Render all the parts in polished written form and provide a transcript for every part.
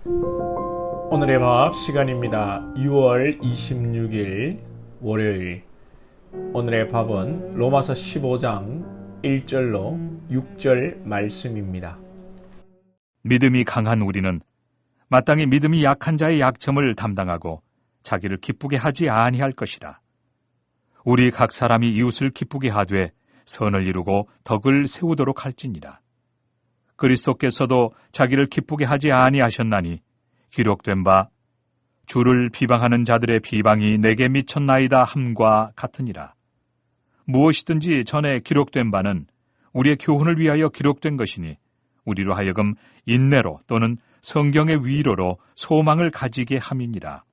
오늘의 밥 시간입니다. 6월 26일 월요일. 오늘의 밥은 로마서 15장 1절로 6절 말씀입니다. 믿음이 강한 우리는 마땅히 믿음이 약한 자의 약점을 담당하고 자기를 기쁘게 하지 아니할 것이라. 우리 각 사람이 이웃을 기쁘게 하되 선을 이루고 덕을 세우도록 할지니라. 그리스도께서도 자기를 기쁘게 하지 아니하셨나니 기록된 바 주를 비방하는 자들의 비방이 내게 미쳤나이다 함과 같으니라. 무엇이든지 전에 기록된 바는 우리의 교훈을 위하여 기록된 것이니 우리로 하여금 인내로 또는 성경의 위로로 소망을 가지게 함이니라.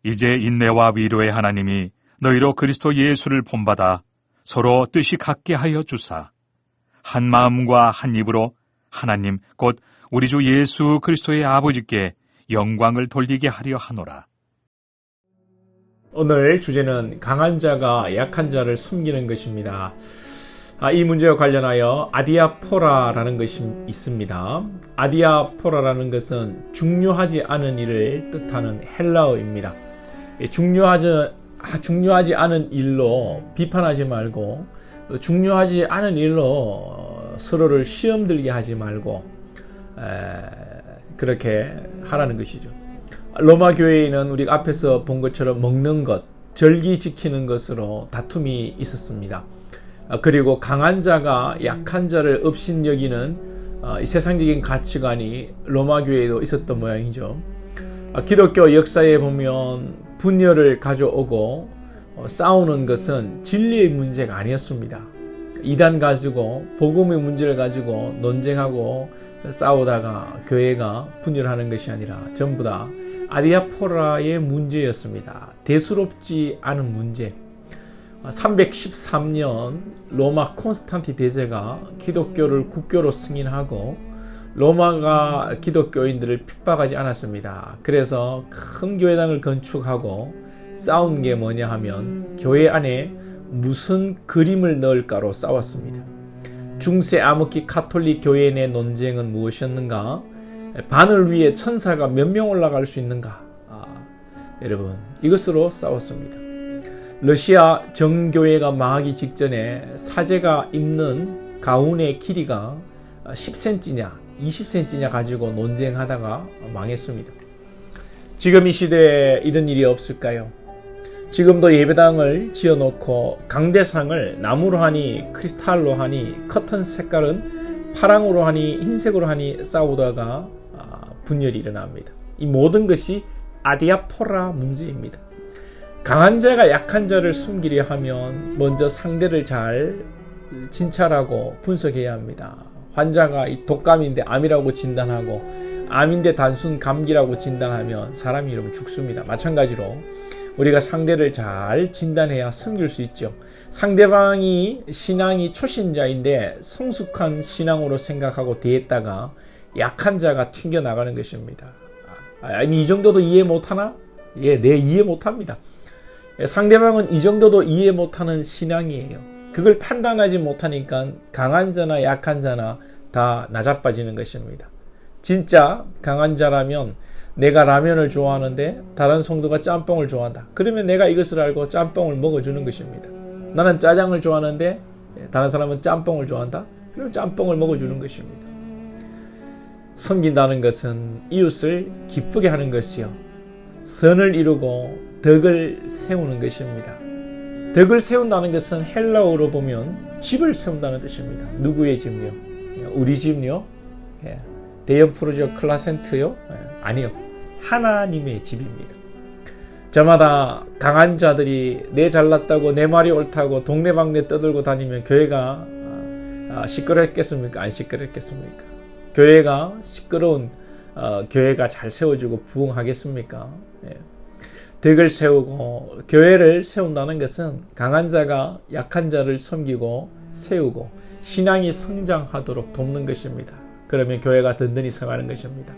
이제 인내와 위로의 하나님이 너희로 그리스도 예수를 본받아 서로 뜻이 같게 하여 주사 한 마음과 한 입으로 하나님 곧 우리 주 예수 그리스도의 아버지께 영광을 돌리게 하려 하노라. 오늘 주제는 강한 자가 약한 자를 숨기는 것입니다. 이 문제와 관련하여 아디아포라라는 것이 있습니다. 아디아포라라는 것은 중요하지 않은 일을 뜻하는 헬라어입니다. 중요하지 않은 일로 비판하지 말고 중요하지 않은 일로 서로를 시험 들게 하지 말고 그렇게 하라는 것이죠. 로마 교회에는 우리가 앞에서 본 것처럼 먹는 것, 절기 지키는 것으로 다툼이 있었습니다. 그리고 강한 자가 약한 자를 업신여기는 세상적인 가치관이 로마 교회에도 있었던 모양이죠. 기독교 역사에 보면 분열을 가져오고 싸우는 것은 진리의 문제가 아니었습니다. 이단 가지고 복음의 문제를 가지고 논쟁하고 싸우다가 교회가 분열하는 것이 아니라 전부 다 아디아포라의 문제였습니다. 대수롭지 않은 문제. 313년 로마 콘스탄티 대제가 기독교를 국교로 승인하고 로마가 기독교인들을 핍박하지 않았습니다. 그래서 큰 교회당을 건축하고 싸운 게 뭐냐 하면 교회 안에 무슨 그림을 넣을까로 싸웠습니다. 중세 암흑기 카톨릭 교회 내 논쟁은 무엇이었는가? 바늘 위에 천사가 몇 명 올라갈 수 있는가? 여러분, 이것으로 싸웠습니다. 러시아 정교회가 망하기 직전에 사제가 입는 가운의 길이가 10cm냐 20cm냐 가지고 논쟁하다가 망했습니다. 지금 이 시대에 이런 일이 없을까요? 지금도 예배당을 지어놓고 강대상을 나무로 하니 크리스탈로 하니 커튼 색깔은 파랑으로 하니 흰색으로 하니 싸우다가 분열이 일어납니다. 이 모든 것이 아디아포라 문제입니다. 강한 자가 약한 자를 숨기려 하면 먼저 상대를 잘 진찰하고 분석해야 합니다. 환자가 독감인데 암이라고 진단하고 암인데 단순 감기라고 진단하면 사람이 여러분 죽습니다. 마찬가지로 우리가 상대를 잘 진단해야 숨길 수 있죠. 상대방이 신앙이 초신자인데 성숙한 신앙으로 생각하고 대했다가 약한 자가 튕겨나가는 것입니다. 아니, 이 정도도 이해 못하나? 예, 내 이해 못합니다. 상대방은 이 정도도 이해 못하는 신앙이에요. 그걸 판단하지 못하니까 강한 자나 약한 자나 다 나자빠지는 것입니다. 진짜 강한 자라면 내가 라면을 좋아하는데 다른 성도가 짬뽕을 좋아한다. 그러면 내가 이것을 알고 짬뽕을 먹어주는 것입니다. 나는 짜장을 좋아하는데 다른 사람은 짬뽕을 좋아한다. 그럼 짬뽕을 먹어주는 것입니다. 섬긴다는 것은 이웃을 기쁘게 하는 것이요 선을 이루고 덕을 세우는 것입니다. 덕을 세운다는 것은 헬라어로 보면 집을 세운다는 뜻입니다. 누구의 집요? 우리 집요? 대형 프로젝트 클라센트요? 아니요. 하나님의 집입니다. 저마다 강한 자들이 내 잘났다고 내 말이 옳다고 동네방네 떠들고 다니면 교회가 시끄럽겠습니까? 안 시끄럽겠습니까? 교회가 시끄러운 교회가 잘 세워지고 부흥하겠습니까? 덕을 세우고 교회를 세운다는 것은 강한 자가 약한 자를 섬기고 세우고 신앙이 성장하도록 돕는 것입니다. 그러면 교회가 든든히 서가는 것입니다.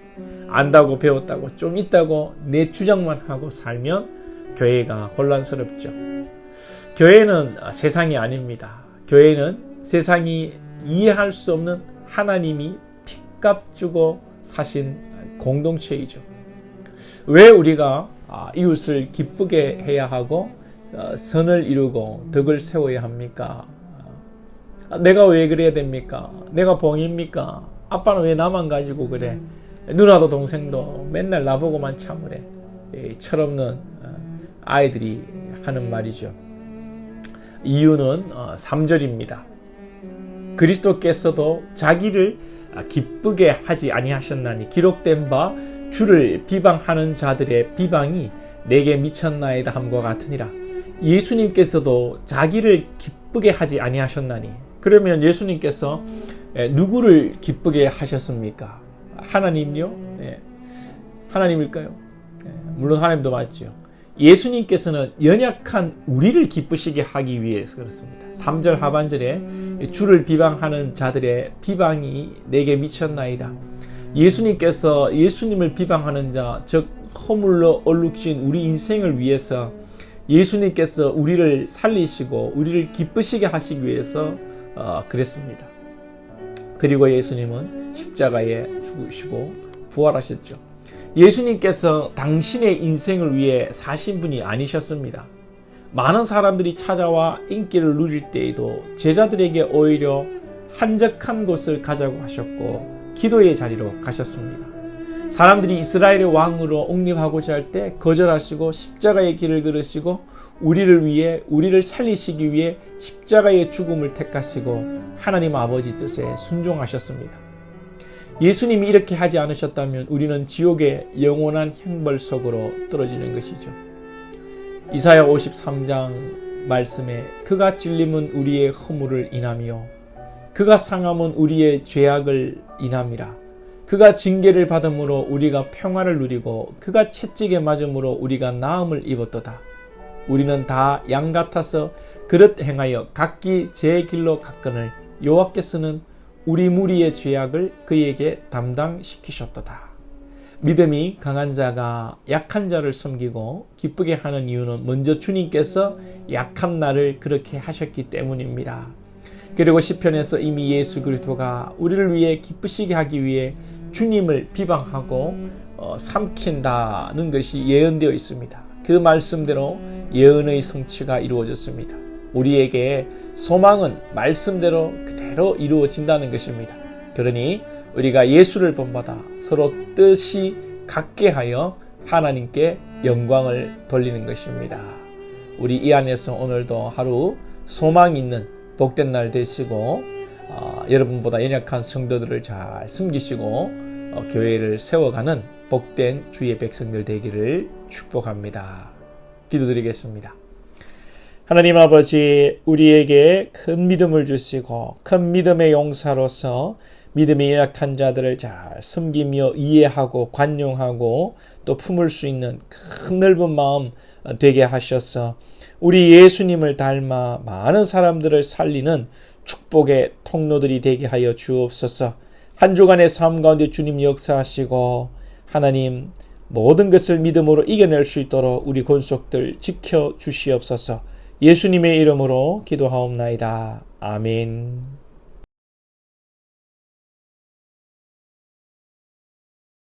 안다고 배웠다고 좀 있다고 내 주장만 하고 살면 교회가 혼란스럽죠. 교회는 세상이 아닙니다. 교회는 세상이 이해할 수 없는 하나님이 핏값 주고 사신 공동체이죠. 왜 우리가 이웃을 기쁘게 해야 하고 선을 이루고 덕을 세워야 합니까? 내가 왜 그래야 됩니까? 내가 봉입니까? 아빠는 왜 나만 가지고 그래? 누나도 동생도 맨날 나보고만 참으래. 철없는 아이들이 하는 말이죠. 이유는 3절입니다. 그리스도께서도 자기를 기쁘게 하지 아니하셨나니 기록된 바 주를 비방하는 자들의 비방이 내게 미쳤나이다 함과 같으니라. 예수님께서도 자기를 기쁘게 하지 아니하셨나니, 그러면 예수님께서 누구를 기쁘게 하셨습니까? 하나님요? 하나님일까요? 물론 하나님도 맞죠. 예수님께서는 연약한 우리를 기쁘시게 하기 위해서 그렇습니다. 3절 하반절에 주를 비방하는 자들의 비방이 내게 미쳤나이다. 예수님께서 예수님을 비방하는 자, 즉 허물로 얼룩진 우리 인생을 위해서 예수님께서 우리를 살리시고 우리를 기쁘시게 하시기 위해서 그랬습니다. 그리고 예수님은 십자가에 죽으시고 부활하셨죠. 예수님께서 당신의 인생을 위해 사신 분이 아니셨습니다. 많은 사람들이 찾아와 인기를 누릴 때에도 제자들에게 오히려 한적한 곳을 가자고 하셨고 기도의 자리로 가셨습니다. 사람들이 이스라엘의 왕으로 옹립하고자 할 때 거절하시고 십자가의 길을 걸으시고 우리를 위해, 우리를 살리시기 위해 십자가의 죽음을 택하시고 하나님 아버지 뜻에 순종하셨습니다. 예수님이 이렇게 하지 않으셨다면 우리는 지옥의 영원한 형벌 속으로 떨어지는 것이죠. 이사야 53장 말씀에 그가 찔림은 우리의 허물을 인하며 그가 상함은 우리의 죄악을 인함이라. 그가 징계를 받음으로 우리가 평화를 누리고 그가 채찍에 맞음으로 우리가 나음을 입었도다. 우리는 다 양 같아서 그릇 행하여 각기 제 길로 갔거늘 여호와께서는 우리 무리의 죄악을 그에게 담당시키셨도다. 믿음이 강한 자가 약한 자를 섬기고 기쁘게 하는 이유는 먼저 주님께서 약한 나를 그렇게 하셨기 때문입니다. 그리고 시편에서 이미 예수 그리스도가 우리를 위해 기쁘시게 하기 위해 주님을 비방하고 삼킨다는 것이 예언되어 있습니다. 그 말씀대로 예언의 성취가 이루어졌습니다. 우리에게 소망은 말씀대로 그대로 이루어진다는 것입니다. 그러니 우리가 예수를 본받아 서로 뜻이 같게 하여 하나님께 영광을 돌리는 것입니다. 우리 이 안에서 오늘도 하루 소망 있는 복된 날 되시고 여러분보다 연약한 성도들을 잘 섬기시고 교회를 세워가는 복된 주의 백성들 되기를 축복합니다. 기도드리겠습니다. 하나님 아버지, 우리에게 큰 믿음을 주시고 큰 믿음의 용사로서 믿음이 약한 자들을 잘 섬기며 이해하고 관용하고 또 품을 수 있는 큰 넓은 마음 되게 하셔서 우리 예수님을 닮아 많은 사람들을 살리는 축복의 통로들이 되게 하여 주옵소서. 한 주간의 삶 가운데 주님 역사하시고 하나님 모든 것을 믿음으로 이겨낼 수 있도록 우리 권속들 지켜 주시옵소서. 예수님의 이름으로 기도하옵나이다. 아멘.